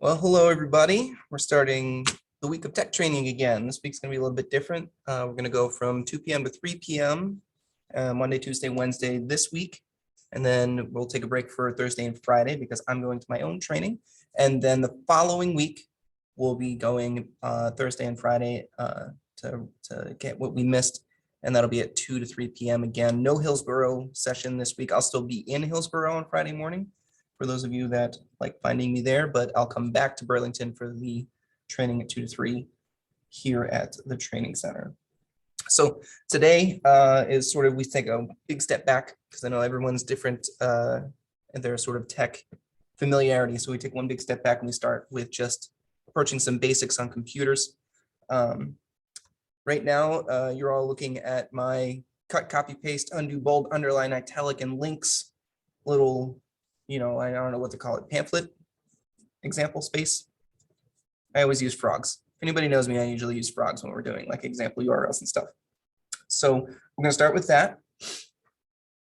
Well, hello, everybody. We're starting the week of tech training again. This week's going to be a little bit different. We're going to go from 2 p.m. to 3 p.m. Monday, Tuesday, Wednesday this week. And then we'll take a break for Thursday and Friday because I'm going to my own training. And then the following week, we'll be going Thursday and Friday to get what we missed. And that'll be at 2 to 3 p.m. again. No Hillsborough session this week. I'll still be in Hillsborough on Friday morning, for those of you that like finding me there, but I'll come back to Burlington for the training at 2 to 3 here at the training center. So today is sort of, we take a big step back because I know everyone's different and their sort of tech familiarity. So we take one big step back and we start with just approaching some basics on computers. Right now, you're all looking at my cut, copy, paste, undo, bold, underline, italic, and links little, I don't know what to call it, pamphlet example space. I always use frogs. If anybody knows me, I usually use frogs when we're doing like example URLs and stuff. So we're going to start with that.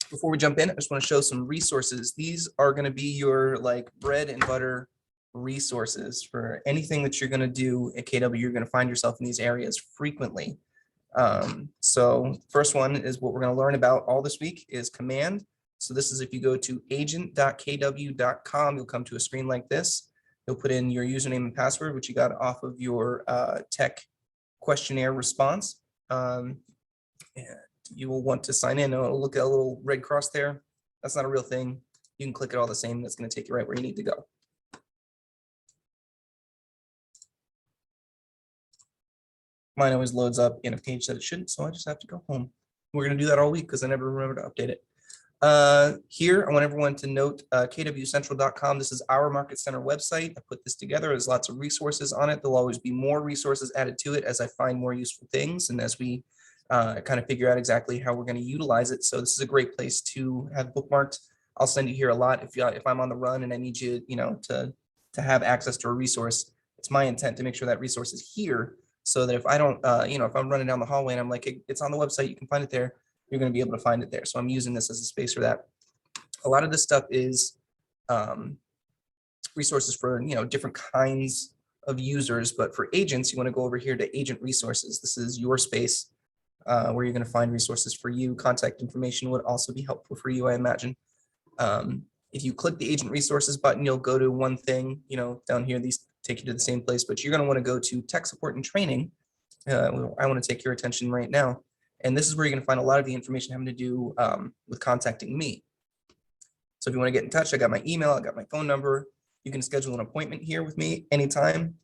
Before we jump in, I just want to show some resources. These are going to be your like bread and butter resources for anything that you're going to do at KW. You're going to find yourself in these areas frequently. So first one is what we're going to learn about all this week is command. So this is if you go to agent.kw.com, you'll come to a screen like this. You'll put in your username and password, which you got off of your tech questionnaire response. And you will want to sign in. It'll look at a little red cross there. That's not a real thing. You can click it all the same. That's going to take you right where you need to go. Mine always loads up in a page that it shouldn't, so I just have to go home. We're going to do that all week because I never remember to update it. Here, I want everyone to note kwcentral.com. This is our Market Center website. I put this together. There's lots of resources on it. There'll always be more resources added to it as I find more useful things and as we kind of figure out exactly how we're going to utilize it. So this is a great place to have bookmarked. If send you here a lot. If I'm on the run and I need you, to have access to a resource, it's my intent to make sure that resource is here so that if I don't, if I'm running down the hallway and I'm like, hey, it's on the website, you can find it there. You're going to be able to find it there. So I'm using this as a space for that. A lot of this stuff is resources for, different kinds of users, but for agents, you want to go over here to agent resources. This is your space where you're going to find resources for you. Contact information would also be helpful for you, I imagine. If you click the agent resources button, you'll go to one thing, down here, these take you to the same place, but you're going to want to go to tech support and training. I want to take your attention right now. And this is where you're going to find a lot of the information having to do with contacting me. So if you want to get in touch, I got my email, I got my phone number. You can schedule an appointment here with me anytime.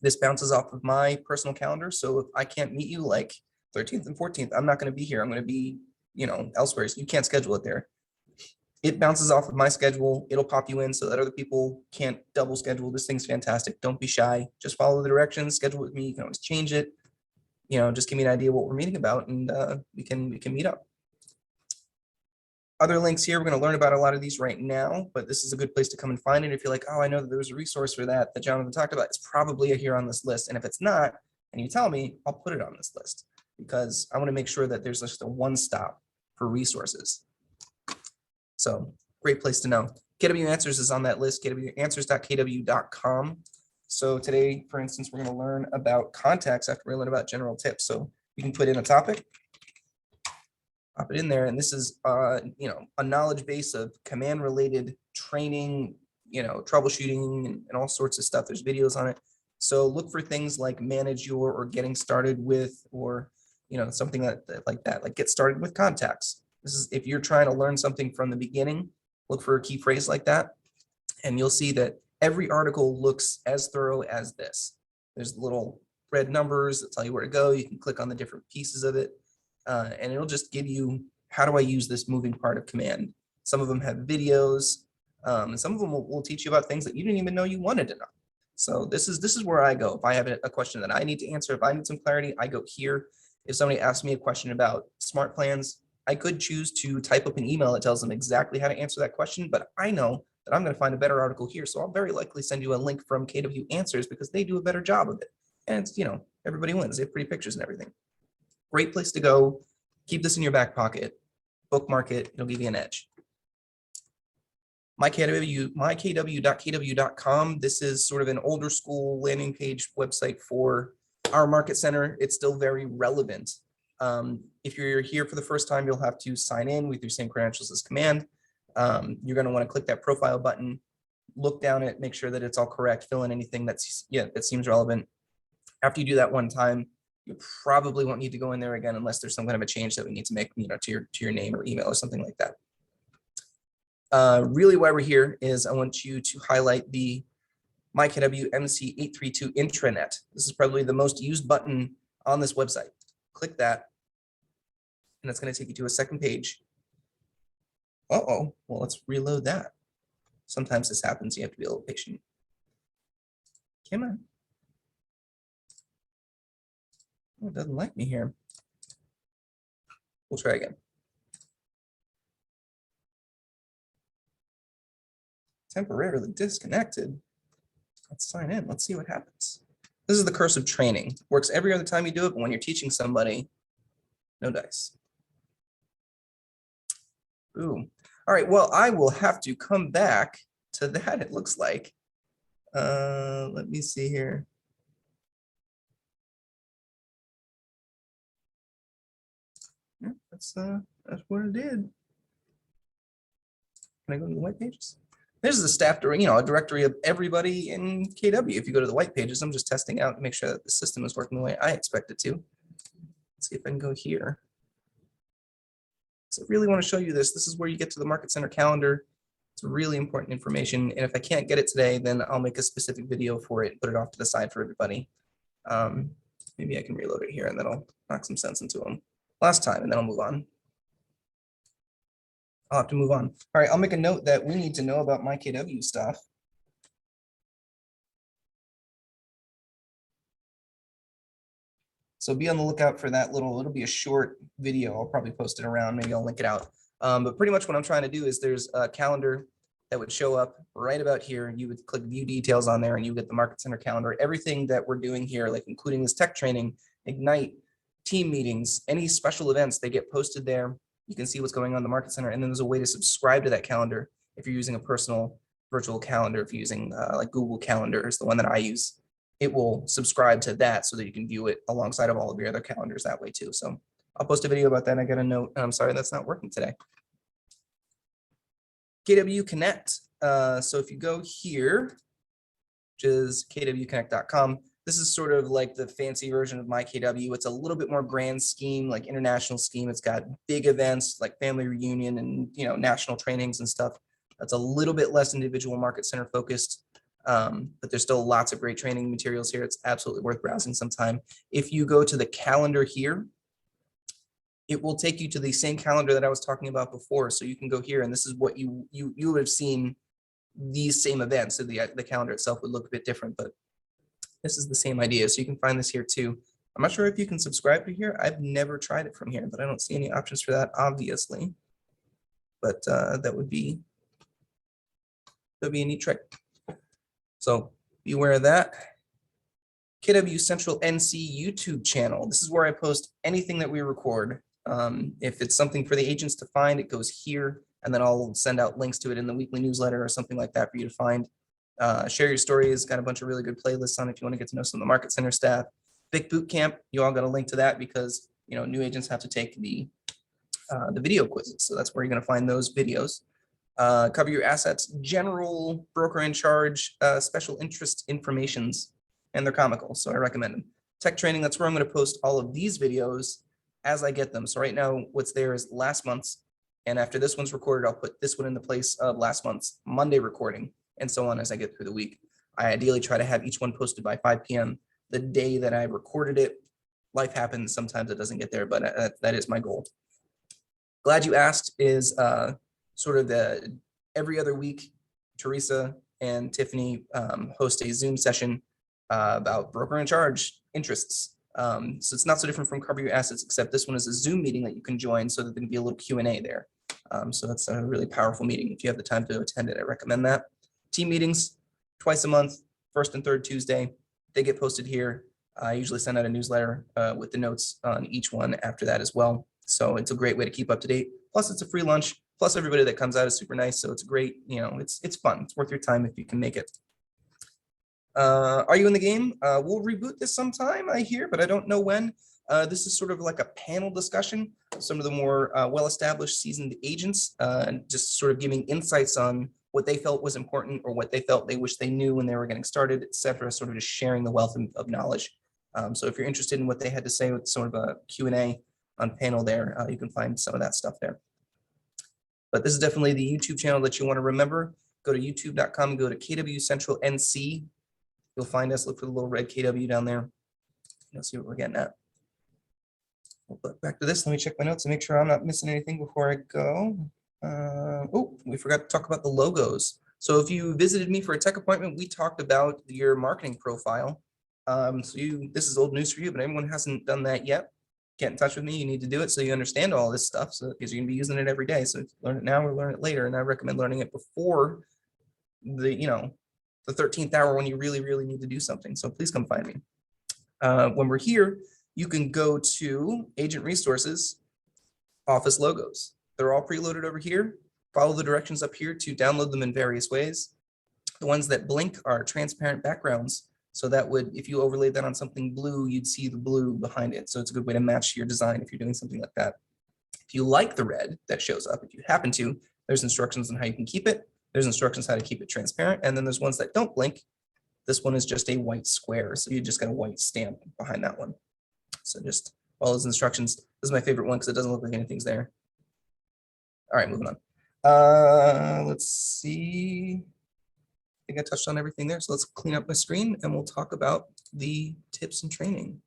This bounces off of my personal calendar. So if I can't meet you like 13th and 14th, I'm not going to be here. I'm going to be, elsewhere. So you can't schedule it there. It bounces off of my schedule. It'll pop you in so that other people can't double schedule. This thing's fantastic. Don't be shy. Just follow the directions, schedule with me. You can always change it. Just give me an idea what we're meeting about and we can meet up. Other links here, we're going to learn about a lot of these right now, but this is a good place to come and find it. If you're like, oh, I know that there was a resource for that Jonathan talked about, it's probably here on this list. And if it's not, and you tell me, I'll put it on this list because I want to make sure that there's just a one-stop for resources. So great place to know. KW Answers is on that list, kwanswers.kw.com. So today, for instance, we're going to learn about contacts after we learn about general tips. So you can put in a topic, pop it in there. And this is, a knowledge base of command related training, troubleshooting and all sorts of stuff. There's videos on it. So look for things like manage your or getting started with, or, something like that, like get started with contacts. This is if you're trying to learn something from the beginning, look for a key phrase like that. And you'll see that every article looks as thorough as this. There's little red numbers that tell you where to go. You can click on the different pieces of it, and it'll just give you, how do I use this moving part of command? Some of them have videos, and some of them will teach you about things that you didn't even know you wanted to know. So this is where I go. If I have a question that I need to answer, if I need some clarity, I go here. If somebody asks me a question about smart plans, I could choose to type up an email that tells them exactly how to answer that question, but I know that I'm going to find a better article here. So I'll very likely send you a link from KW Answers because they do a better job of it. And it's, everybody wins. They have pretty pictures and everything. Great place to go. Keep this in your back pocket, bookmark it. It'll give you an edge. mykw.kw.com. This is sort of an older school landing page website for our market center. It's still very relevant. If you're here for the first time, you'll have to sign in with your same credentials as command. You're going to want to click that profile button, look down it, make sure that it's all correct, fill in anything that seems relevant. After you do that one time, you probably won't need to go in there again unless there's some kind of a change that we need to make, to your name or email or something like that. Really why we're here is I want you to highlight the MyKW MC832 intranet. This is probably the most used button on this website. Click that, and it's going to take you to a second page. Well, let's reload that. Sometimes this happens. You have to be a little patient. Come on. Oh, it doesn't like me here. We'll try again. Temporarily disconnected. Let's sign in. Let's see what happens. This is the curse of training. Works every other time you do it, but when you're teaching somebody, no dice. Ooh. All right, well, I will have to come back to that, it looks like. Let me see here. Yeah, that's what it did. Can I go to the white pages? There's the staff directory, a directory of everybody in KW. If you go to the white pages, I'm just testing out to make sure that the system is working the way I expect it to. Let's see if I can go here. So I really want to show you this. This is where you get to the Market Center calendar. It's really important information. And if I can't get it today, then I'll make a specific video for it, put it off to the side for everybody. Maybe I can reload it here and that'll knock some sense into them last time, and then I'll move on. I'll have to move on. All right, I'll make a note that we need to know about MyKW stuff. So be on the lookout for that it'll be a short video. I'll probably post it around, maybe I'll link it out. But pretty much what I'm trying to do is there's a calendar that would show up right about here. You would click view details on there and you get the Market Center calendar. Everything that we're doing here, like including this tech training, Ignite, team meetings, any special events, they get posted there. You can see what's going on in the Market Center. And then there's a way to subscribe to that calendar if you're using a personal virtual calendar. If you're using like Google Calendar is the one that I use, it will subscribe to that so that you can view it alongside of all of your other calendars that way too. So I'll post a video about that. I got a note, and I'm sorry that's not working today. KW Connect. So if you go here, which is kwconnect.com, this is sort of like the fancy version of MyKW. It's a little bit more grand scheme, like international scheme. It's got big events like family reunion and national trainings and stuff. That's a little bit less individual Market Center focused, but there's still lots of great training materials here. It's absolutely worth browsing sometime. If you go to the calendar here, it will take you to the same calendar that I was talking about before. So you can go here, and this is what you would have seen these same events. So the calendar itself would look a bit different, but this is the same idea. So you can find this here too. I'm not sure if you can subscribe to here. I've never tried it from here, but I don't see any options for that, obviously. But that would be a neat trick. So be aware of that. KW Central NC YouTube channel. This is where I post anything that we record. If it's something for the agents to find, it goes here, and then I'll send out links to it in the weekly newsletter or something like that for you to find. Share Your Stories, got a bunch of really good playlists on if you want to get to know some of the Market Center staff. Big Boot Camp, you all got a link to that because new agents have to take the video quizzes. So that's where you're going to find those videos. Cover Your Assets, general broker in charge, special interest informations, and they're comical, so I recommend them. Tech training, that's where I'm going to post all of these videos as I get them. So right now, what's there is last month's, and after this one's recorded, I'll put this one in the place of last month's Monday recording, and so on as I get through the week. I ideally try to have each one posted by 5 p.m. the day that I recorded it. Life happens, sometimes it doesn't get there, but that is my goal. Glad You Asked is sort of the every other week, Teresa and Tiffany host a Zoom session about broker in charge interests. So it's not so different from Cover Your Assets, except this one is a Zoom meeting that you can join so that there can be a little Q&A there. So that's a really powerful meeting. If you have the time to attend it, I recommend that. Team meetings, twice a month, first and third Tuesday. They get posted here. I usually send out a newsletter with the notes on each one after that as well. So it's a great way to keep up to date. Plus, Plus it's a free lunch. Plus everybody that comes out is super nice. So it's great. It's fun. It's worth your time if you can make it. Are you in the game? We'll reboot this sometime, I hear, but I don't know when. This is sort of like a panel discussion. Some of the more well-established seasoned agents, just sort of giving insights on what they felt was important or what they felt they wish they knew when they were getting started, et cetera, sort of just sharing the wealth of knowledge. So if you're interested in what they had to say with sort of a Q&A on panel there, you can find some of that stuff there. But this is definitely the YouTube channel that you want to remember. Go to youtube.com and go to KW Central NC. You'll find us, look for the little red KW down there. You'll see what we're getting at. We'll look back to this. Let me check my notes and make sure I'm not missing anything before I go. Oh, we forgot to talk about the logos. So if you visited me for a tech appointment, we talked about your marketing profile. This is old news for you, but anyone who hasn't done that yet, get in touch with me. You need to do it so you understand all this stuff. So because you're gonna be using it every day. So if you learn it now or learn it later. And I recommend learning it before the 13th hour when you really, really need to do something. So please come find me. When we're here, you can go to Agent Resources, Office Logos. They're all preloaded over here. Follow the directions up here to download them in various ways. The ones that blink are transparent backgrounds. So that would, if you overlaid that on something blue, you'd see the blue behind it. So it's a good way to match your design if you're doing something like that. If you like the red that shows up, if you happen to, there's instructions on how you can keep it. There's instructions how to keep it transparent. And then there's ones that don't blink. This one is just a white square. So you just got a white stamp behind that one. So just follow those instructions. This is my favorite one because it doesn't look like anything's there. All right, moving on. Let's see. I think I touched on everything there. So let's clean up my screen and we'll talk about the tips and training.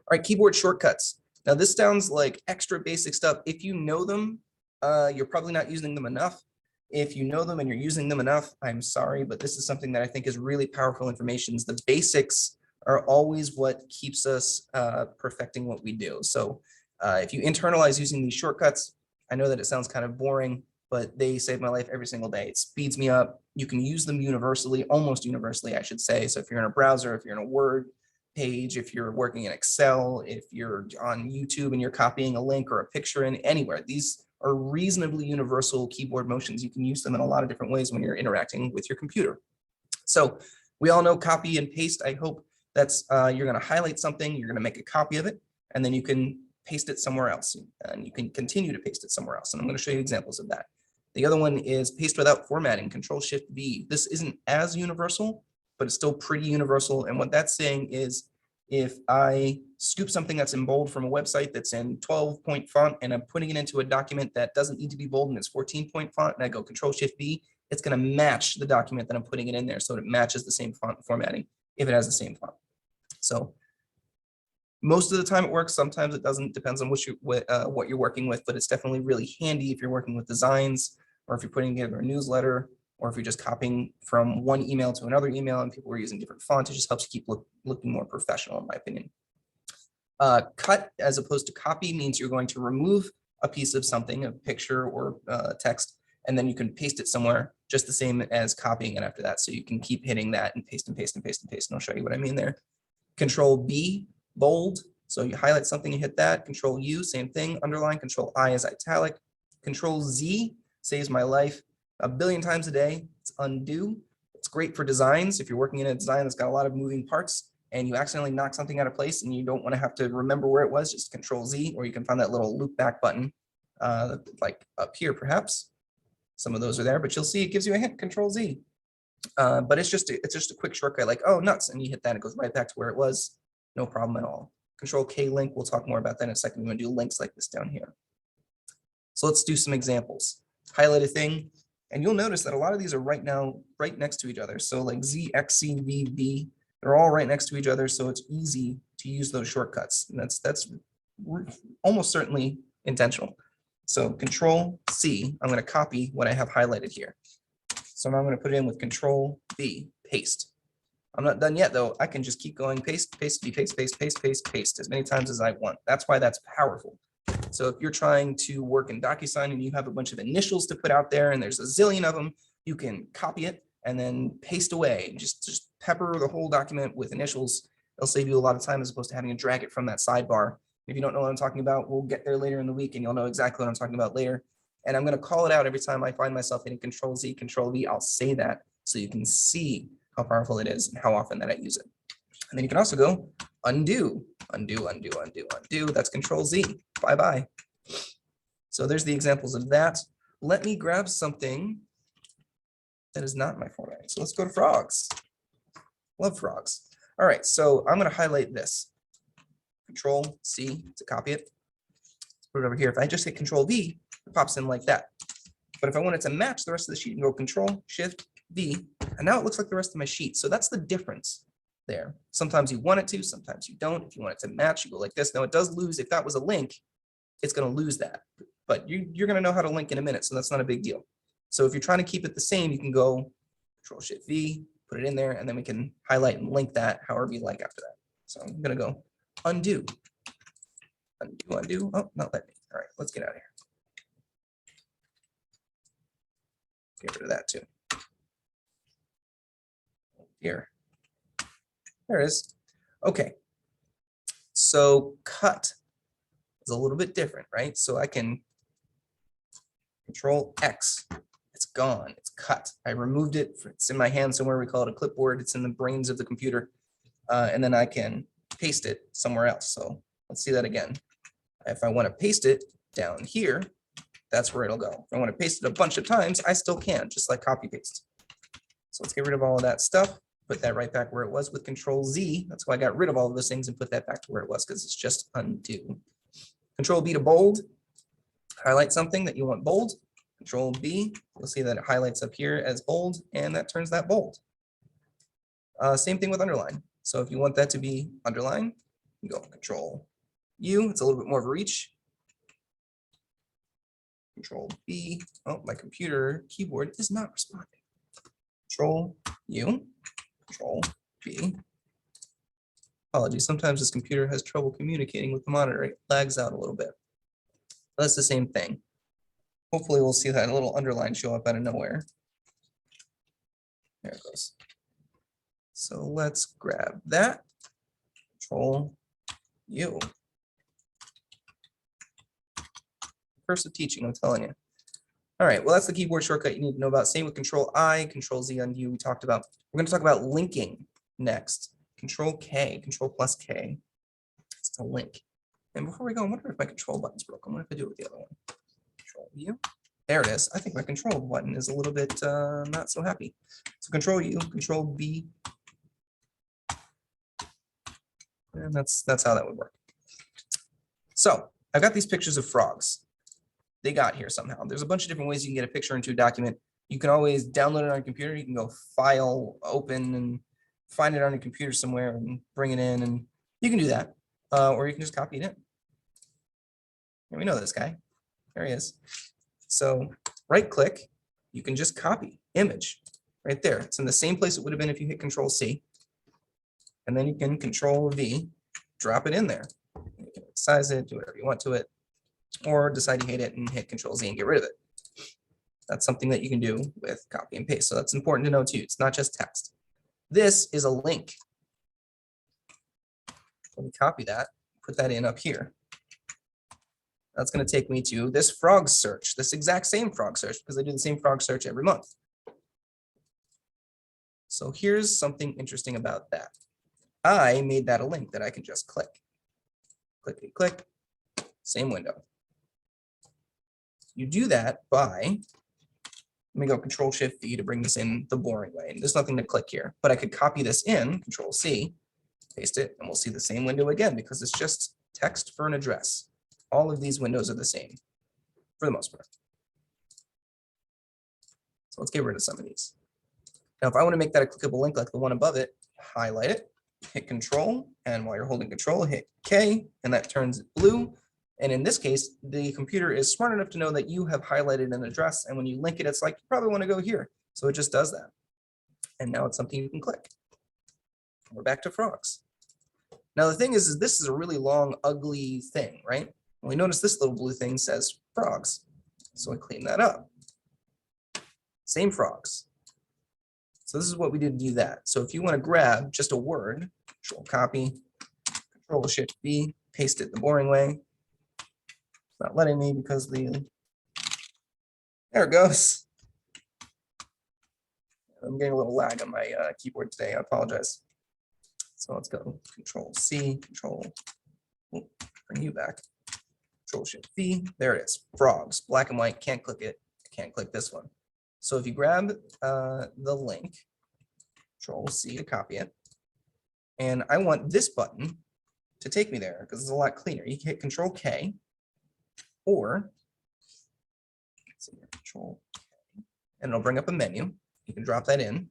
All right, keyboard shortcuts. Now this sounds like extra basic stuff. If you know them, you're probably not using them enough. If you know them and you're using them enough, I'm sorry, but this is something that I think is really powerful information. The basics are always what keeps us perfecting what we do. So if you internalize using these shortcuts, I know that it sounds kind of boring, but they save my life every single day. It speeds me up. You can use them universally, almost universally, I should say. So if you're in a browser, if you're in a Word page, if you're working in Excel, if you're on YouTube and you're copying a link or a picture in anywhere, these are reasonably universal keyboard motions. You can use them in a lot of different ways when you're interacting with your computer. So we all know copy and paste. I hope that's you're going to highlight something, you're going to make a copy of it, and then you can paste it somewhere else, and you can continue to paste it somewhere else. And I'm going to show you examples of that. The other one is paste without formatting, Control-Shift-V. This isn't as universal, but it's still pretty universal. And what that's saying is if I scoop something that's in bold from a website that's in 12-point font and I'm putting it into a document that doesn't need to be bold and it's 14-point font, and I go Control-Shift-V, it's going to match the document that I'm putting it in there. So it matches the same font formatting if it has the same font. So most of the time it works. Sometimes it doesn't. Depends on what you're working with, but it's definitely really handy if you're working with designs, or if you're putting together a newsletter, or if you're just copying from one email to another email and people are using different fonts. It just helps you keep looking more professional, in my opinion. Cut as opposed to copy means you're going to remove a piece of something, a picture or text, and then you can paste it somewhere, just the same as copying it after that. So you can keep hitting that and paste and paste and paste and paste. And I'll show you what I mean there. Control-B, bold. So you highlight something, you hit that. Control-U, same thing, underline. Control-I is italic. Control-Z saves my life a billion times a day. It's undo. It's great for designs. If you're working in a design that's got a lot of moving parts and you accidentally knock something out of place and you don't want to have to remember where it was, just Control-Z, or you can find that little loop back button like up here perhaps. Some of those are there, but you'll see it gives you a hint, Control-Z. But it's just a quick shortcut, like, oh, nuts, and you hit that, it goes right back to where it was. No problem at all. Control-K link, we'll talk more about that in a second. We're going to do links like this down here. So let's do some examples. Highlight a thing, and you'll notice that a lot of these are right next to each other. So like Z, X, C, V, B, they're all right next to each other, so it's easy to use those shortcuts. And that's almost certainly intentional. So Control-C, I'm going to copy what I have highlighted here. So now I'm going to put it in with Control-V, paste. I'm not done yet, though. I can just keep going, paste, paste, paste, paste, paste, paste, paste, as many times as I want. That's why that's powerful. So if you're trying to work in DocuSign and you have a bunch of initials to put out there and there's a zillion of them, you can copy it and then paste away. Just pepper the whole document with initials. It'll save you a lot of time as opposed to having to drag it from that sidebar If you don't know what I'm talking about, we'll get there later in the week and you'll know exactly what I'm talking about later. And I'm going to call it out every time I find myself hitting Control Z, Control V. I'll say that so you can see how powerful it is and how often that I use it. And then you can also go undo, undo, undo, undo, undo. That's Control Z. Bye-bye. So there's the examples of that. Let me grab something that is not my formatting. So let's go to frogs. Love frogs. All right, so I'm going to highlight this. Control C to copy it. Put it over here. If I just hit Control V, it pops in like that. But if I want it to match the rest of the sheet, you can go Control Shift V, and now it looks like the rest of my sheet. So that's the difference there. Sometimes you want it to, sometimes you don't. If you want it to match, you go like this. Now it does lose. If that was a link, it's going to lose that. But you're going to know how to link in a minute, so that's not a big deal. So if you're trying to keep it the same, you can go Control Shift V, put it in there, and then we can highlight and link that however you like after that. So I'm going to go undo, undo, undo. Oh, not let me. All right, let's get out of here. Get rid of that too. Here. There it is. Okay. So cut is a little bit different, right? So I can Control X. It's gone. It's cut. I removed it. It's in my hand somewhere. We call it a clipboard. It's in the brains of the computer. And then I can paste it somewhere else. So let's see that again. If I want to paste it down here, that's where it'll go. If I want to paste it a bunch of times, I still can, just like copy paste. So let's get rid of all of that stuff. Put that right back where it was with Control Z. That's why I got rid of all of those things and put that back to where it was, because it's just undo. Control B to bold. Highlight something that you want bold. Control B. You'll see that it highlights up here as bold, and that turns that bold. Same thing with underline. So if you want that to be underline, you go Control U. It's a little bit more of a reach. Control B. Oh, my computer keyboard is not responding. Control U. Control B. Apologies. Sometimes this computer has trouble communicating with the monitor. It lags out a little bit. That's the same thing. Hopefully we'll see that little underline show up out of nowhere. There it goes. So let's grab that. Control U. Curse of teaching, I'm telling you. All right, well, that's the keyboard shortcut you need to know about. Same with Control I, Control Z, undo. We talked about. We're going to talk about linking next. Control K, Control plus K. It's to link. And before we go, I wonder if my control button's broken. What if I do it with the other one? Control U. There it is. I think my control button is a little bit not so happy. So Control U, Control B. And that's how that would work. So I've got these pictures of frogs. They got here somehow. There's a bunch of different ways you can get a picture into a document. You can always download it on your computer. You can go File, Open, and find it on your computer somewhere and bring it in, and you can do that. Or you can just copy it in. And we know this guy. There he is. So right click, you can just copy image right there. It's in the same place it would have been if you hit Control C. And then you can Control V, drop it in there. You can size it, do whatever you want to it, or decide you hate it and hit Control Z and get rid of it. That's something that you can do with copy and paste. So that's important to know too. It's not just text. This is a link. Let me copy that, put that in up here. That's going to take me to this frog search, this exact same frog search, because I do the same frog search every month. So here's something interesting about that. I made that a link that I can just click. Clickety click, same window. You do that by, let me go Control Shift V to bring this in the boring way. There's nothing to click here, but I could copy this in, Control C, paste it, and we'll see the same window again because it's just text for an address. All of these windows are the same for the most part. So let's get rid of some of these. Now, if I want to make that a clickable link like the one above it, highlight it, hit Control, and while you're holding Control, hit K, and that turns it blue. And in this case, the computer is smart enough to know that you have highlighted an address, and when you link it, it's like, you probably want to go here. So it just does that. And now it's something you can click. We're back to frogs. Now the thing is this is a really long, ugly thing, right? And we notice this little blue thing says frogs. So I clean that up. Same frogs. So this is what we did to do that. So if you want to grab just a word, Control Copy, Control Shift B, paste it the boring way. It's not letting me because there it goes. I'm getting a little lag on my keyboard today. I apologize. So let's go Control C, bring you back. Control Shift V. There it is. Frogs, black and white. Can't click it. Can't click this one. So if you grab the link, Control C to copy it, and I want this button to take me there because it's a lot cleaner. You can hit Control K, or Control K, and it'll bring up a menu. You can drop that in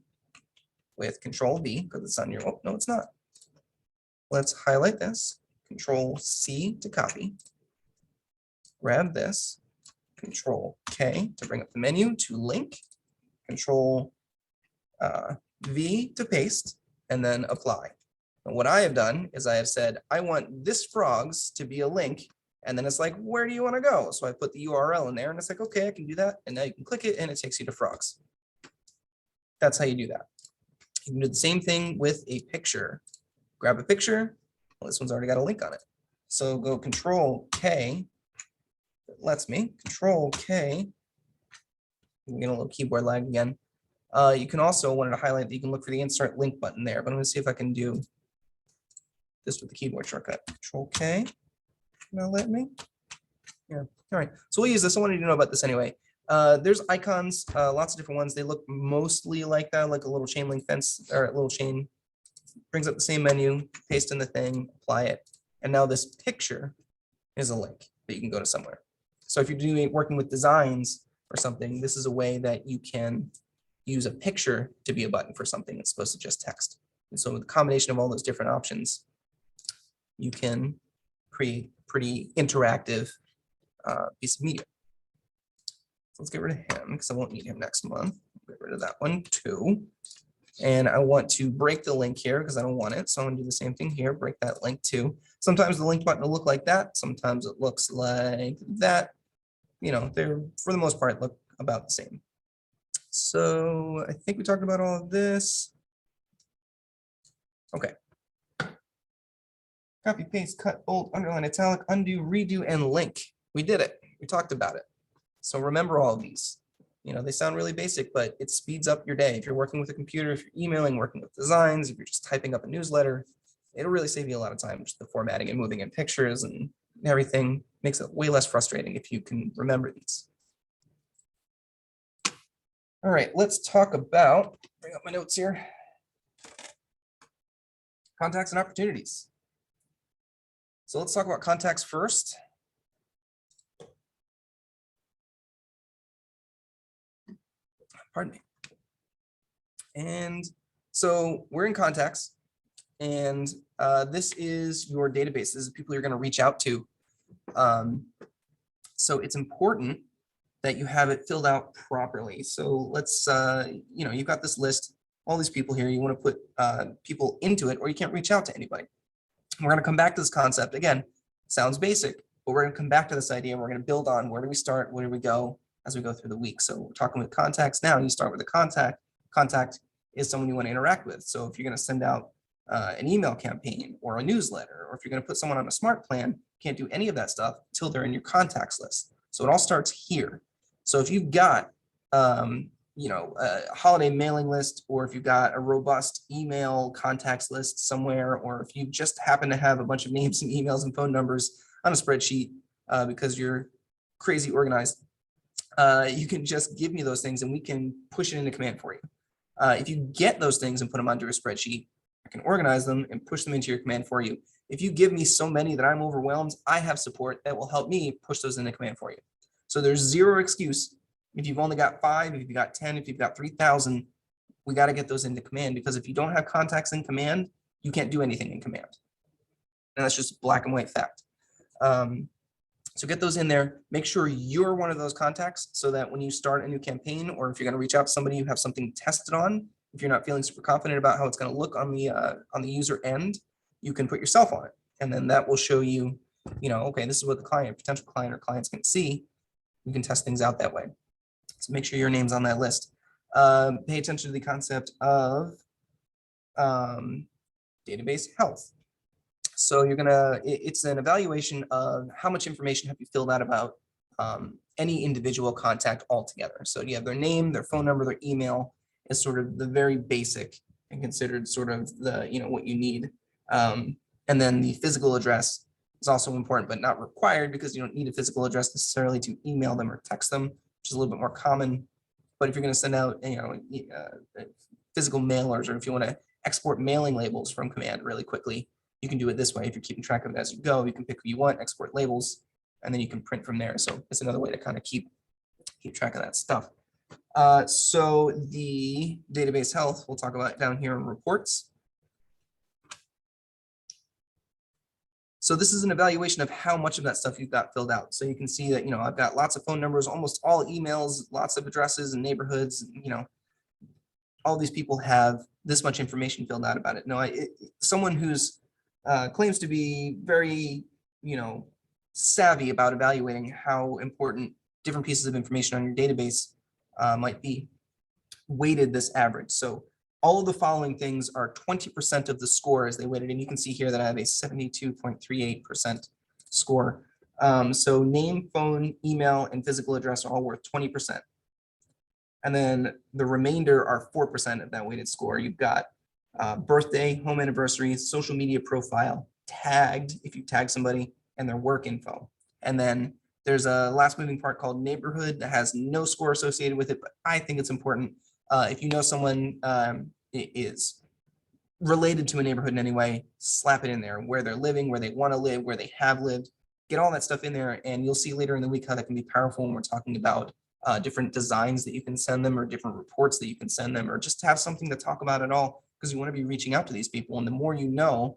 with Control V because it's on your. Oh no, it's not. Let's highlight this. Control C to copy. Grab this. Control K to bring up the menu to link. Control V to paste, and then apply. And what I have done is I have said, I want this frogs to be a link, and then it's like, where do you want to go? So I put the URL in there, and it's like, okay, I can do that. And now you can click it, and it takes you to frogs. That's how you do that. You can do the same thing with a picture. Grab a picture. Well, this one's already got a link on it. So go Control K. It lets me. Control K. I'm getting a little keyboard lag again. You can also, wanted to highlight that you can look for the insert link button there, but I'm going to see if I can do this with the keyboard shortcut. Control K. Now let me. Yeah. All right. So we'll use this. I wanted you to know about this anyway. There's icons, lots of different ones. They look mostly like that, like a little chain link fence or a little chain. Brings up the same menu, paste in the thing, apply it. And now this picture is a link that you can go to somewhere. So if you're working with designs or something, this is a way that you can use a picture to be a button for something that's supposed to just text. And so with the combination of all those different options, you can create a pretty interactive piece of media. So let's get rid of him because I won't need him next month. Get rid of that one too. And I want to break the link here because I don't want it. So I'm going to do the same thing here, break that link too. Sometimes the link button will look like that. Sometimes it looks like that. You know, they're for the most part look about the same. So I think we talked about all of this. Okay. Copy, paste, cut, bold, underline, italic, undo, redo, and link. We did it. We talked about it. So remember all of these. You know, they sound really basic, but it speeds up your day. If you're working with a computer, if you're emailing, working with designs, if you're just typing up a newsletter, it'll really save you a lot of time. Just the formatting and moving in pictures and everything makes it way less frustrating if you can remember these. All right, let's talk about, bring up my notes here. Contacts and opportunities. So let's talk about contacts first. Pardon me. And so we're in contacts, and this is your database. This is people you're going to reach out to. So it's important that you have it filled out properly. So let's, you know, you've got this list, all these people here. You want to put people into it, or you can't reach out to anybody. We're going to come back to this concept again. Sounds basic, but we're going to come back to this idea. And we're going to build on where do we start, where do we go as we go through the week. So we're talking with contacts now. You start with a contact. Contact is someone you want to interact with. So if you're going to send out an email campaign or a newsletter, or if you're going to put someone on a smart plan, can't do any of that stuff until they're in your contacts list. So it all starts here. So if you've got, you know, a holiday mailing list, or if you've got a robust email contacts list somewhere, or if you just happen to have a bunch of names and emails and phone numbers on a spreadsheet because you're crazy organized, you can just give me those things and we can push it into command for you. If you get those things and put them onto a spreadsheet, I can organize them and push them into your command for you. If you give me so many that I'm overwhelmed, I have support that will help me push those into command for you. So there's zero excuse. If you've only got 5, if you've got 10, if you've got 3,000, we got to get those into command, because if you don't have contacts in command, you can't do anything in command. And that's just black and white fact. So get those in there. Make sure you're one of those contacts so that when you start a new campaign, or if you're going to reach out to somebody, you have something tested on. If you're not feeling super confident about how it's going to look on the user end, you can put yourself on it. And then that will show you, you know, okay, this is what the client, potential client or clients can see. You can test things out that way. So make sure your name's on that list. Pay attention to the concept of database health. So it's an evaluation of how much information have you filled out about any individual contact altogether. So you have their name, their phone number, their email is sort of the very basic and considered sort of the, what you need. And then the physical address is also important, but not required because you don't need a physical address necessarily to email them or text them, which is a little bit more common. But if you're going to send out, physical mailers, or if you want to export mailing labels from command really quickly, you can do it this way. If you're keeping track of it as you go, you can pick who you want, export labels, and then you can print from there. So it's another way to kind of keep track of that stuff. So the database health, we'll talk about down here in reports. So this is an evaluation of how much of that stuff you've got filled out. So you can see that, I've got lots of phone numbers, almost all emails, lots of addresses and neighborhoods, all these people have this much information filled out about it. No, someone who's claims to be very, savvy about evaluating how important different pieces of information on your database might be, weighted this average. So all of the following things are 20% of the score as they weighted, and you can see here that I have a 72.38% score. So name, phone, email, and physical address are all worth 20%. And then the remainder are 4% of that weighted score. You've got birthday, home anniversary, social media profile, tagged, if you tag somebody, and their work info. And then there's a last moving part called neighborhood that has no score associated with it, but I think it's important. If you know someone is related to a neighborhood in any way, slap it in there, where they're living, where they want to live, where they have lived, get all that stuff in there. And you'll see later in the week how that can be powerful when we're talking about different designs that you can send them, or different reports that you can send them, or just have something to talk about at all, because you want to be reaching out to these people. And the more you know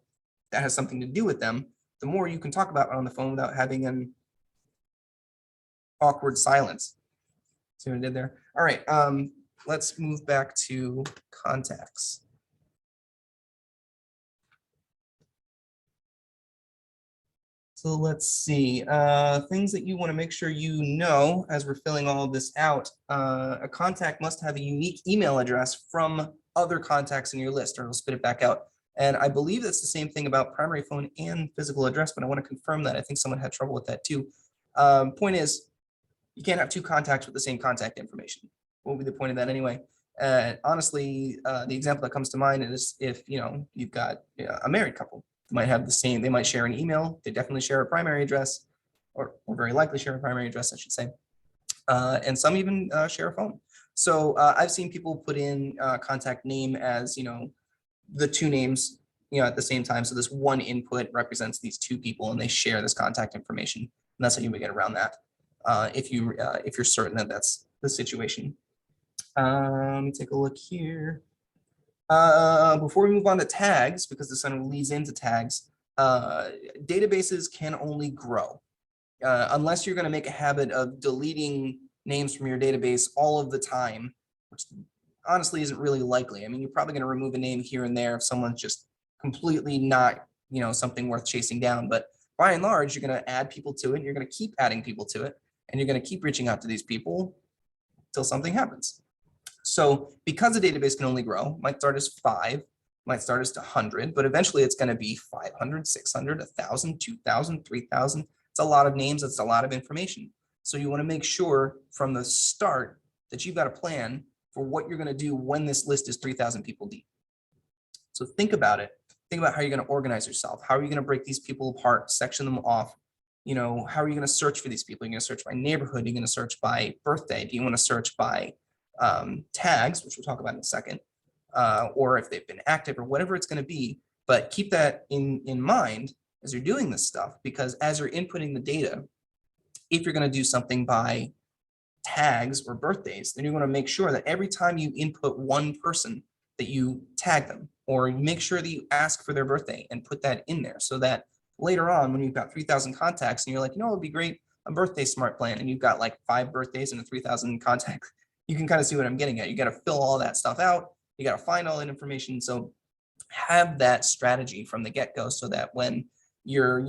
that has something to do with them, the more you can talk about it on the phone without having an awkward silence. See what I did there? All right, let's move back to contacts. So let's see, things that you want to make sure you know as we're filling all of this out. A contact must have a unique email address from other contacts in your list, or it'll spit it back out. And I believe that's the same thing about primary phone and physical address, but I want to confirm that. I think someone had trouble with that too. Point is, you can't have two contacts with the same contact information. What would be the point of that anyway? Honestly, the example that comes to mind is if you've got a married couple. They might have the same, they might share an email, they definitely share a primary address, or very likely share a primary address, I should say. And some even share a phone. So I've seen people put in contact name as, the two names, at the same time. So this one input represents these two people and they share this contact information. And that's how you would get around that. If you're certain that that's the situation. Let me take a look here. Before we move on to tags, because this kind of leads into tags, databases can only grow unless you're going to make a habit of deleting names from your database all of the time, which honestly isn't really likely. I mean, you're probably going to remove a name here and there if someone's just completely not, something worth chasing down. But by and large, you're going to add people to it. You're going to keep adding people to it, and you're going to keep reaching out to these people until something happens. So because a database can only grow, might start as 5, might start as 100, but eventually it's going to be 500, 600, 1,000, 2,000, 3,000. It's a lot of names. It's a lot of information. So you want to make sure from the start that you've got a plan for what you're going to do when this list is 3,000 people deep. So think about it. Think about how you're going to organize yourself. How are you going to break these people apart, section them off? How are you going to search for these people? You're going to search by neighborhood. You're going to search by birthday. Do you want to search by tags, which we'll talk about in a second, or if they've been active or whatever it's going to be? But keep that in mind as you're doing this stuff, because as you're inputting the data, if you're going to do something by tags or birthdays, then you're going to make sure that every time you input one person that you tag them, or you make sure that you ask for their birthday and put that in there, so that later on when you've got 3,000 contacts and you're like, it'd be great, a birthday smart plan, and you've got like 5 birthdays and a 3,000 contacts, you can kind of see what I'm getting at. You got to fill all that stuff out. You got to find all that information. So have that strategy from the get-go, so that when you're,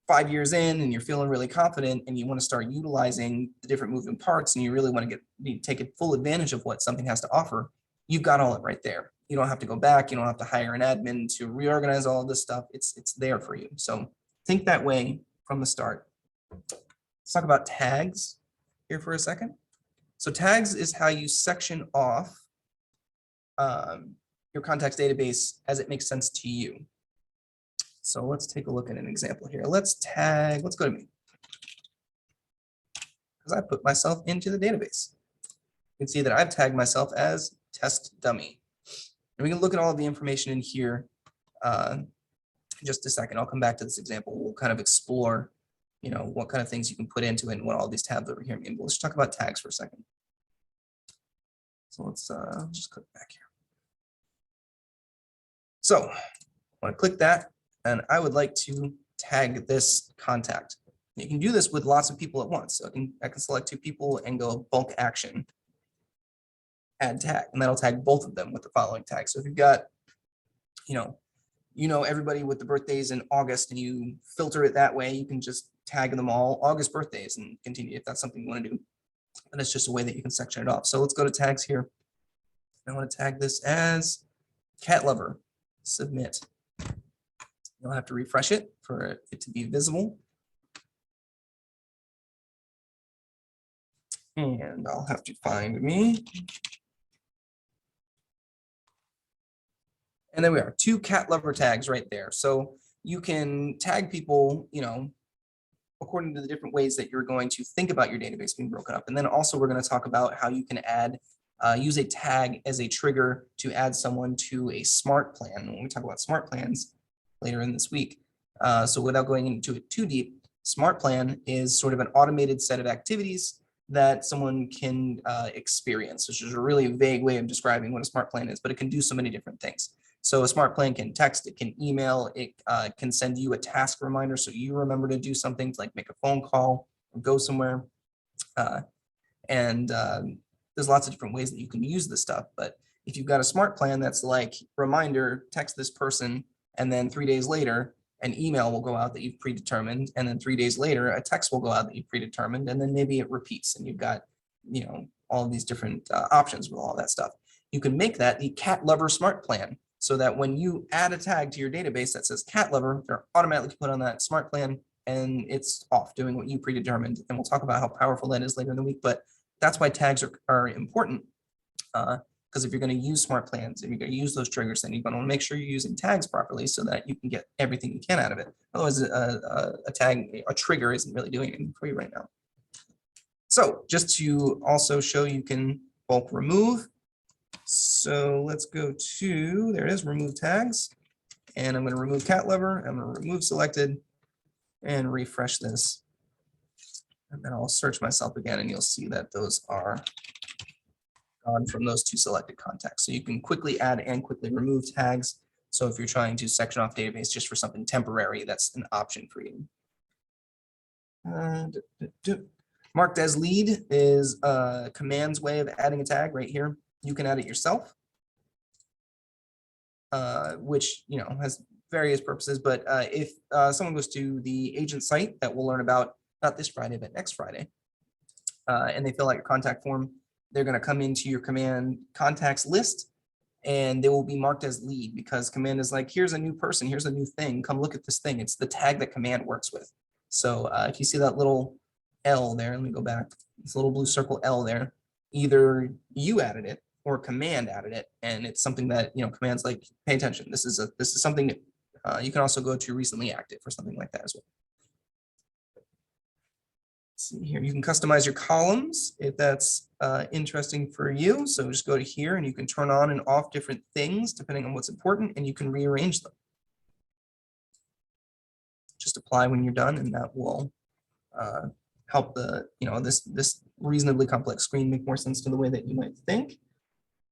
5 years in and you're feeling really confident and you want to start utilizing the different moving parts and you really want to take full advantage of what something has to offer, you've got all it right there. You don't have to go back. You don't have to hire an admin to reorganize all of this stuff. It's there for you. So think that way from the start. Let's talk about tags here for a second. So tags is how you section off your contacts database as it makes sense to you. So let's take a look at an example here. Let's go to me. Because I put myself into the database. You can see that I've tagged myself as test dummy. And we can look at all of the information in here in just a second. I'll come back to this example. We'll kind of explore, what kind of things you can put into it and what all these tabs over here mean. But let's talk about tags for a second. So let's just click back here. So I want to click that, and I would like to tag this contact. You can do this with lots of people at once. So I can select 2 people and go bulk action, add tag, and that'll tag both of them with the following tag. So if you've got, everybody with the birthdays in August and you filter it that way, you can just tag them all August birthdays and continue if that's something you want to do. And it's just a way that you can section it off. So let's go to tags here. I want to tag this as cat lover, submit. You'll have to refresh it for it to be visible. And I'll have to find me. And there we are, 2 cat lover tags right there. So you can tag people, according to the different ways that you're going to think about your database being broken up. And then also we're going to talk about how you can add, use a tag as a trigger to add someone to a smart plan when we talk about smart plans later in this week. So without going into it too deep, smart plan is sort of an automated set of activities that someone can experience, which is a really vague way of describing what a smart plan is, but it can do so many different things. So a smart plan can text, it can email, it can send you a task reminder so you remember to do something, like make a phone call or go somewhere. There's lots of different ways that you can use this stuff. But if you've got a smart plan that's like reminder, text this person, and then 3 days later, an email will go out that you've predetermined, and then 3 days later, a text will go out that you've predetermined, and then maybe it repeats, and you've got, all of these different options with all that stuff. You can make that the cat lover smart plan, so that when you add a tag to your database that says cat lover, they're automatically put on that smart plan, and it's off doing what you predetermined. And we'll talk about how powerful that is later in the week, but that's why tags are important. Because if you're going to use smart plans, if you're going to use those triggers, then you're going to want to make sure you're using tags properly so that you can get everything you can out of it. Otherwise, a trigger isn't really doing anything for you right now. So just to also show you can bulk remove. So let's go to, there it is, remove tags. And I'm going to remove cat lover. I'm going to remove selected and refresh this. And then I'll search myself again, and you'll see that those are gone from those 2 selected contacts. So you can quickly add and quickly remove tags. So if you're trying to section off database just for something temporary, that's an option for you. Marked as lead is a command's way of adding a tag right here. You can add it yourself, which has various purposes. But if someone goes to the agent site that we'll learn about, not this Friday, but next Friday, and they fill out your contact form, they're going to come into your command contacts list, and they will be marked as lead because command is like, here's a new person, here's a new thing, come look at this thing. It's the tag that command works with. So if you see that little L there, let me go back, this little blue circle L there, either you added it or command added it, and it's something that command's like, pay attention, this is something new. You can also go to recently active or something like that as well. See here, you can customize your columns if that's interesting for you. So just go to here and you can turn on and off different things depending on what's important, and you can rearrange them. Just apply when you're done, and that will help the this reasonably complex screen make more sense to the way that you might think.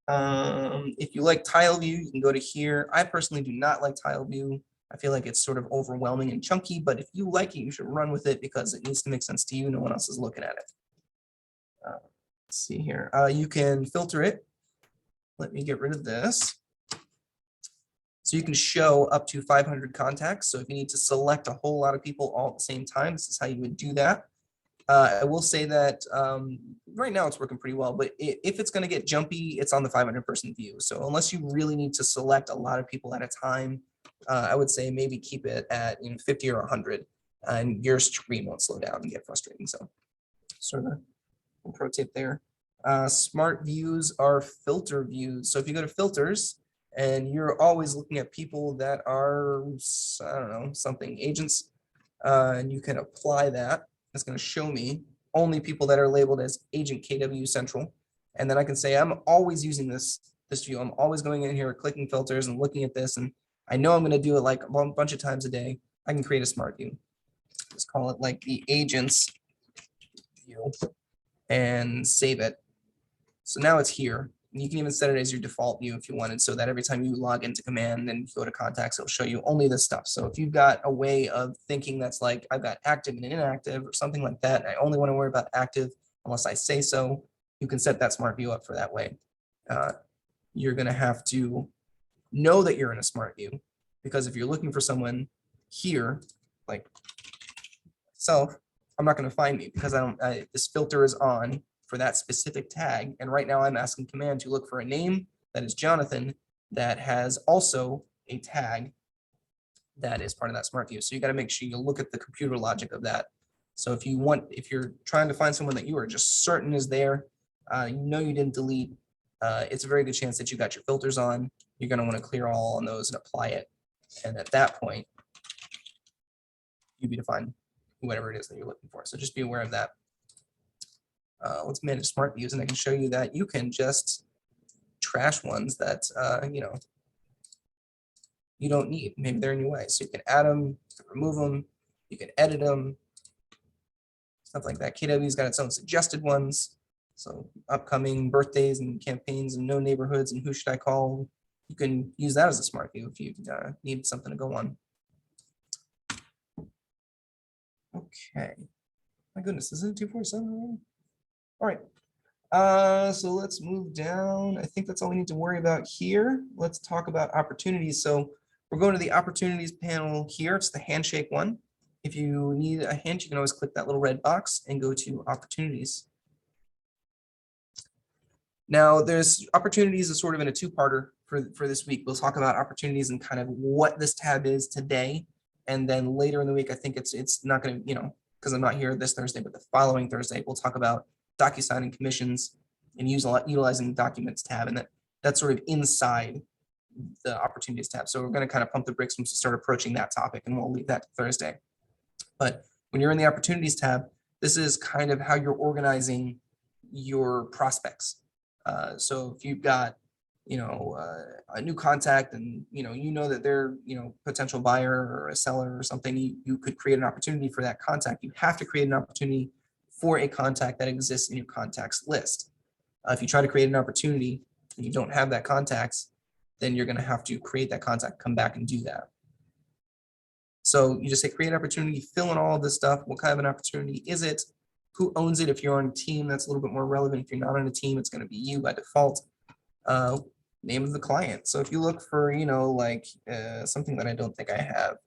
If you like tile view, you can go to here. I personally do not like tile view. I feel like it's sort of overwhelming and chunky, but if you like it, you should run with it because it needs to make sense to you. No one else is looking at it. Let's see here. You can filter it. Let me get rid of this. So you can show up to 500 contacts. So if you need to select a whole lot of people all at the same time, this is how you would do that. I will say that right now it's working pretty well, but if it's going to get jumpy, it's on the 500-person view. So unless you really need to select a lot of people at a time, I would say maybe keep it at 50 or 100, and your screen won't slow down and get frustrating. So sort of a pro tip there. Smart views are filter views. So if you go to filters and you're always looking at people that are, I don't know, something agents, and you can apply that. It's going to show me only people that are labeled as agent KW Central. And then I can say, I'm always using this view. I'm always going in here, clicking filters and looking at this. And I know I'm going to do it like a bunch of times a day. I can create a smart view. Let's call it like the agents view and save it. So now it's here. You can even set it as your default view if you wanted, so that every time you log into command and go to contacts, it'll show you only this stuff. So if you've got a way of thinking that's like, I've got active and inactive or something like that, and I only want to worry about active unless I say so, you can set that smart view up for that way. You're going to have to know that you're in a smart view, because if you're looking for someone here, like myself, I'm not going to find me because this filter is on for that specific tag. And right now I'm asking command to look for a name that is Jonathan that has also a tag that is part of that smart view. So you got to make sure you look at the computer logic of that. So if you're trying to find someone that you are just certain is there, you didn't delete, it's a very good chance that you got your filters on. You're going to want to clear all on those and apply it. And at that point, you'd be to find whatever it is that you're looking for. So just be aware of that. Let's manage smart views, and I can show you that you can just trash ones that you don't need. Maybe they're in your way. So you can add them, you can remove them, you can edit them, stuff like that. KW's got its own suggested ones. So upcoming birthdays and campaigns and no neighborhoods and who should I call? You can use that as a smart view if you need something to go on. Okay. My goodness, isn't it 247 already? All right, so let's move down. I think that's all we need to worry about here. Let's talk about opportunities. So we're going to the opportunities panel here. It's the handshake one. If you need a hint, you can always click that little red box and go to opportunities. Now there's opportunities is sort of in a two-parter for this week. We'll talk about opportunities and kind of what this tab is today. And then later in the week, I think it's not going to, because I'm not here this Thursday, but the following Thursday, we'll talk about DocuSign and commissions and utilizing the documents tab, and that's sort of inside the opportunities tab. So we're going to kind of pump the brakes once we start approaching that topic, and we'll leave that to Thursday. But when you're in the opportunities tab, this is kind of how you're organizing your prospects. So if you've got a new contact and that they're potential buyer or a seller or something, you could create an opportunity for that contact. You have to create an opportunity for a contact that exists in your contacts list. If you try to create an opportunity and you don't have that contacts, then you're going to have to create that contact, come back and do that. So you just say create opportunity, fill in all of this stuff. What kind of an opportunity is it? Who owns it? If you're on a team, that's a little bit more relevant. If you're not on a team, it's going to be you by default. Name of the client. So if you look for, something that I don't think I have,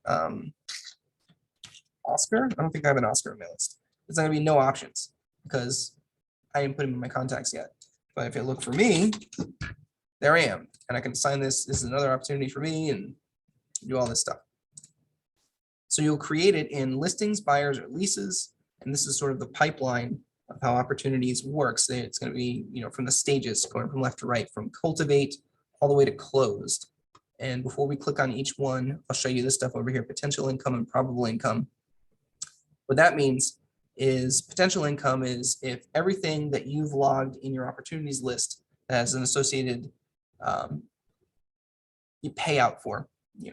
Oscar, I don't think I have an Oscar on my list. There's going to be no options because I didn't put him in my contacts yet. But if you look for me, there I am. And I can assign this. This is another opportunity for me and do all this stuff. So you'll create it in listings, buyers, or leases. And this is sort of the pipeline of how opportunities works. It's going to be, from the stages going from left to right, from cultivate all the way to closed. And before we click on each one, I'll show you this stuff over here, potential income and probable income. What that means is potential income is if everything that you've logged in your opportunities list has an associated you pay out for,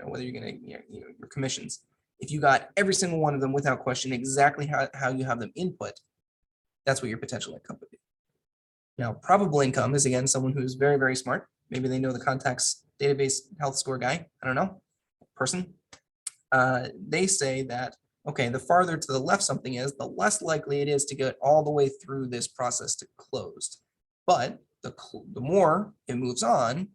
whether you're going to, your commissions. If you got every single one of them without question exactly how you have them input, that's what your potential income would be. Now, probable income is, again, someone who's very, very smart. Maybe they know the contacts database health score guy. I don't know, person. They say that, okay, the farther to the left something is, the less likely it is to get all the way through this process to closed. But the more it moves on,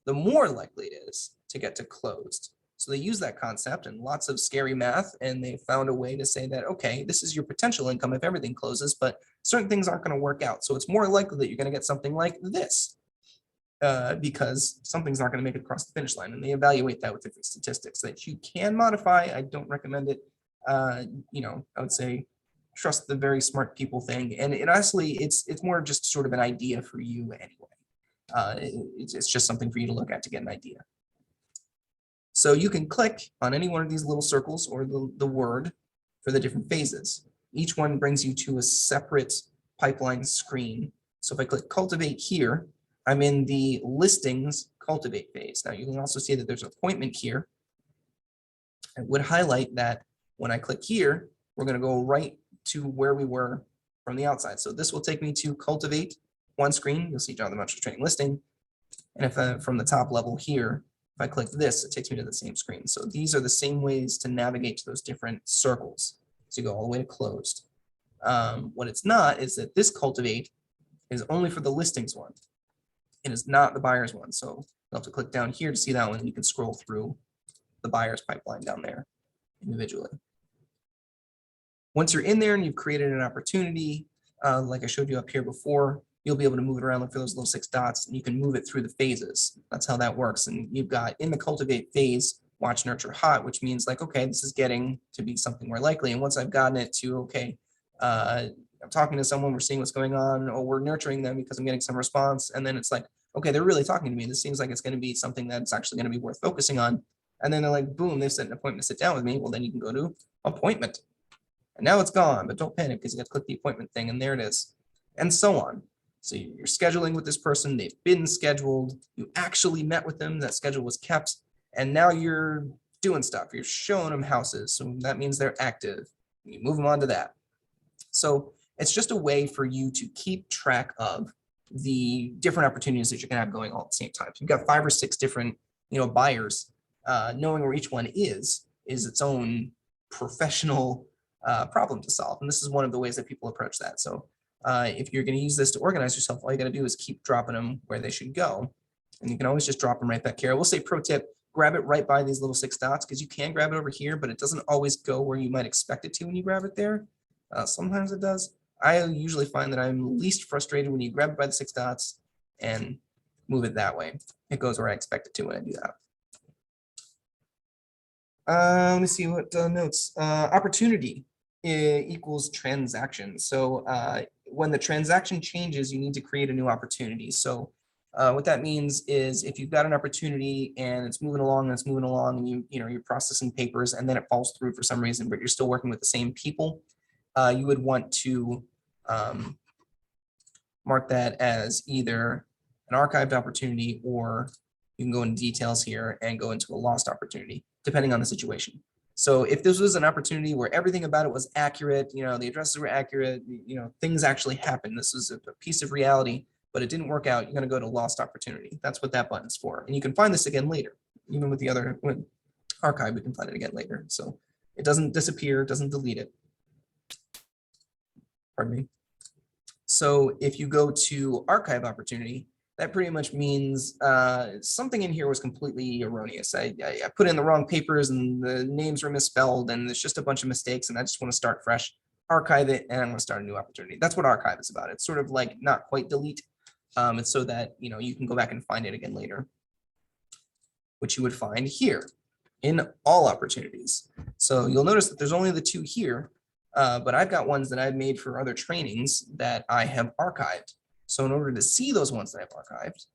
the more likely it is to get to closed. So they use that concept and lots of scary math, and they found a way to say that, okay, this is your potential income if everything closes, but certain things aren't going to work out. So it's more likely that you're going to get something like this. Because something's not going to make it across the finish line, and they evaluate that with different statistics that you can modify. I don't recommend it. I would say trust the very smart people thing, and it honestly, it's more just sort of an idea for you anyway. It's just something for you to look at to get an idea. So you can click on any one of these little circles or the word for the different phases. Each one brings you to a separate pipeline screen. So if I click cultivate here, I'm in the listings cultivate phase. Now you can also see that there's an appointment here. I would highlight that when I click here, we're going to go right to where we were from the outside. So this will take me to cultivate one screen. You'll see Jonathan Muncher's training listing. And if from the top level here, if I click this, it takes me to the same screen. So these are the same ways to navigate to those different circles. So you go all the way to closed. What it's not is that this cultivate is only for the listings one. It is not the buyer's one. So you'll have to click down here to see that one. And you can scroll through the buyer's pipeline down there individually. Once you're in there and you've created an opportunity, like I showed you up here before, you'll be able to move it around, look for those little 6 dots, and you can move it through the phases. That's how that works. And you've got in the cultivate phase, watch, nurture, hot, which means like, okay, this is getting to be something more likely. And once I've gotten it to, okay, I'm talking to someone, we're seeing what's going on, or we're nurturing them because I'm getting some response. And then it's like, okay, they're really talking to me. This seems like it's going to be something that's actually going to be worth focusing on. And then they're like, boom, they've set an appointment to sit down with me. Well, then you can go to appointment. And now it's gone, but don't panic because you got to click the appointment thing and there it is. And so on. So you're scheduling with this person. They've been scheduled. You actually met with them. That schedule was kept. And now you're doing stuff. You're showing them houses. So that means they're active. You move them on to that. So it's just a way for you to keep track of the different opportunities that you're going to have going all at the same time. If you've got 5 or 6 different, buyers, knowing where each one is its own professional problem to solve. And this is one of the ways that people approach that. So if you're going to use this to organize yourself, all you got to do is keep dropping them where they should go. And you can always just drop them right back here. I will say, pro tip, grab it right by these little 6 dots because you can grab it over here, but it doesn't always go where you might expect it to when you grab it there. Sometimes it does. I usually find that I'm least frustrated when you grab it by the 6 dots and move it that way. It goes where I expect it to when I do that. Let me see what notes. Opportunity equals transaction. So when the transaction changes, you need to create a new opportunity. So what that means is if you've got an opportunity and it's moving along and you're processing papers and then it falls through for some reason, but you're still working with the same people, you would want to mark that as either an archived opportunity, or you can go into details here and go into a lost opportunity, depending on the situation. So if this was an opportunity where everything about it was accurate, the addresses were accurate, things actually happened, this is a piece of reality, but it didn't work out, you're going to go to lost opportunity. That's what that button's for. And you can find this again later. Even with the other archive, we can find it again later. So it doesn't disappear, it doesn't delete it. Pardon me. So if you go to archive opportunity, that pretty much means something in here was completely erroneous. I put in the wrong papers and the names were misspelled and there's just a bunch of mistakes and I just want to start fresh, archive it, and I'm going to start a new opportunity. That's what archive is about. It's sort of like not quite delete. It's so that you can go back and find it again later, which you would find here in all opportunities. So you'll notice that there's only the 2 here, but I've got ones that I've made for other trainings that I have archived. So in order to see those ones that I've archived,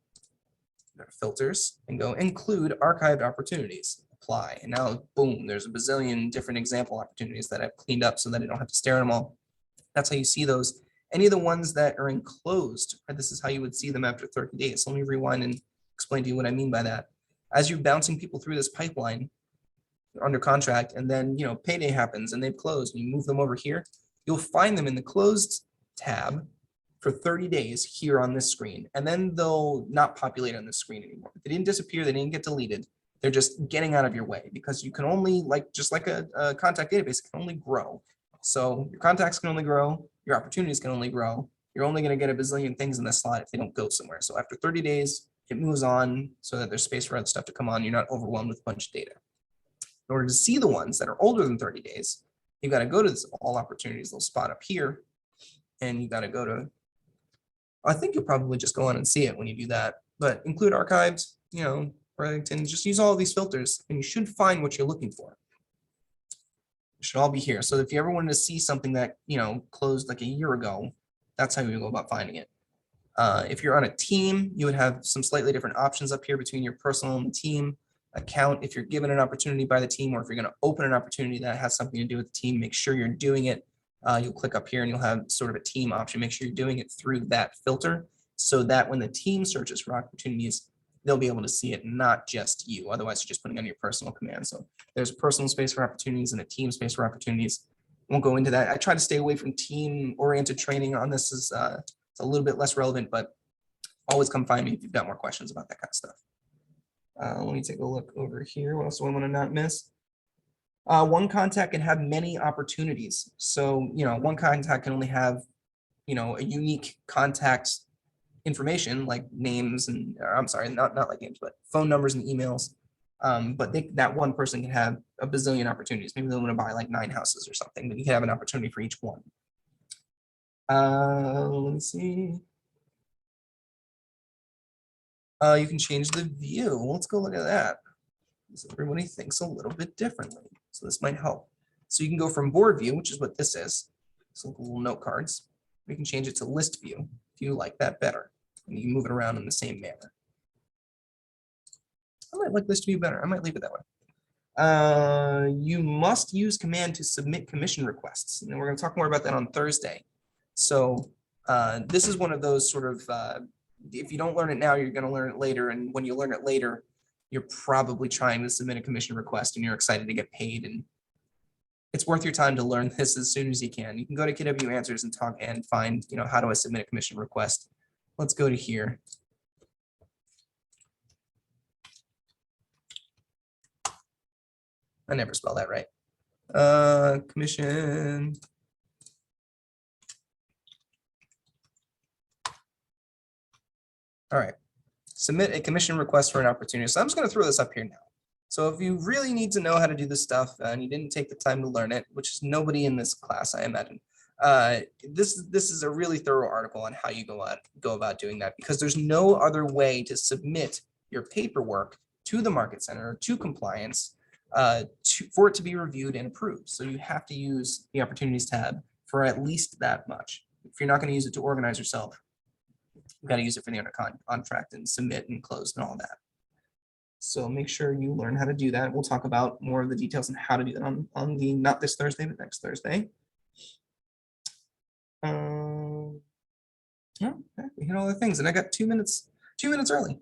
go to filters and go include archived opportunities, apply. And now, boom, there's a bazillion different example opportunities that I've cleaned up so that I don't have to stare at them all. That's how you see those. Any of the ones that are enclosed, this is how you would see them after 30 days. So let me rewind and explain to you what I mean by that. As you're bouncing people through this pipeline, they're under contract, and then payday happens and they've closed, and you move them over here, you'll find them in the closed tab for 30 days here on this screen, and then they'll not populate on this screen anymore. They didn't disappear, they didn't get deleted. They're just getting out of your way because you can only, just like a contact database, can only grow. So your contacts can only grow, your opportunities can only grow. You're only going to get a bazillion things in this slot if they don't go somewhere. So after 30 days, it moves on so that there's space for other stuff to come on. You're not overwhelmed with a bunch of data. In order to see the ones that are older than 30 days, you've got to go to this all opportunities little spot up here, and you got to go to, I think you'll probably just go on and see it when you do that, but include archives, you know, Burlington, just use all of these filters and you should find what you're looking for. It should all be here. So if you ever wanted to see something that, you know, closed like a year ago, that's how you go about finding it. If you're on a team, you would have some slightly different options up here between your personal and the team account. If you're given an opportunity by the team, or if you're going to open an opportunity that has something to do with the team, make sure you're doing it. You'll click up here and you'll have sort of a team option. Make sure you're doing it through that filter so that when the team searches for opportunities, they'll be able to see it, not just you. Otherwise, you're just putting on your personal command. So there's a personal space for opportunities and a team space for opportunities. Won't go into that. I try to stay away from team-oriented training on this. Is it's a little bit less relevant, but always come find me if you've got more questions about that kind of stuff. Let me take a look over here. What else do I want to not miss? One contact can have many opportunities. So, you know, one contact can only have, you know, a unique contact information like names and, or I'm sorry, not like names, but phone numbers and emails. But that one person can have a bazillion opportunities. Maybe they want to buy like 9 houses or something, but you can have an opportunity for each one. Let me see. You can change the view. Let's go look at that. So everybody thinks a little bit differently. So this might help. So you can go from board view, which is what this is. So little note cards. We can change it to list view if you like that better. And you can move it around in the same manner. I might like list view better. I might leave it that way. You must use command to submit commission requests. And we're going to talk more about that on Thursday. So this is one of those sort of, if you don't learn it now, you're going to learn it later. And when you learn it later, you're probably trying to submit a commission request and you're excited to get paid. And it's worth your time to learn this as soon as you can. You can go to KW Answers and talk and find, you know, how do I submit a commission request? Let's go to here. I never spell that right. Commission. All right. Submit a commission request for an opportunity. So I'm just going to throw this up here now. So if you really need to know how to do this stuff and you didn't take the time to learn it, which is nobody in this class, I imagine, this is a really thorough article on how you go about doing that, because there's no other way to submit your paperwork to the Market Center, to compliance, for it to be reviewed and approved. So you have to use the Opportunities tab for at least that much. If you're not going to use it to organize yourself, you've got to use it for the under contract and submit and close and all that. So make sure you learn how to do that. We'll talk about more of the details on how to do that on the, not this Thursday, but next Thursday. Yeah, we hit all the things, and I got 2 minutes early.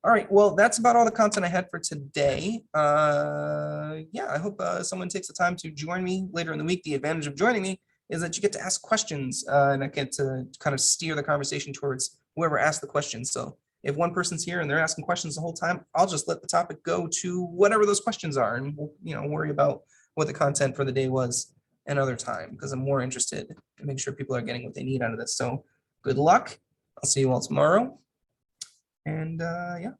All right, well, that's about all the content I had for today. Yeah, I hope someone takes the time to join me later in the week. The advantage of joining me is that you get to ask questions, and I get to kind of steer the conversation towards whoever asked the questions. So if one person's here and they're asking questions the whole time, I'll just let the topic go to whatever those questions are, and we'll, you know, worry about what the content for the day was another time, because I'm more interested in making sure people are getting what they need out of this. So good luck. I'll see you all tomorrow. And yeah.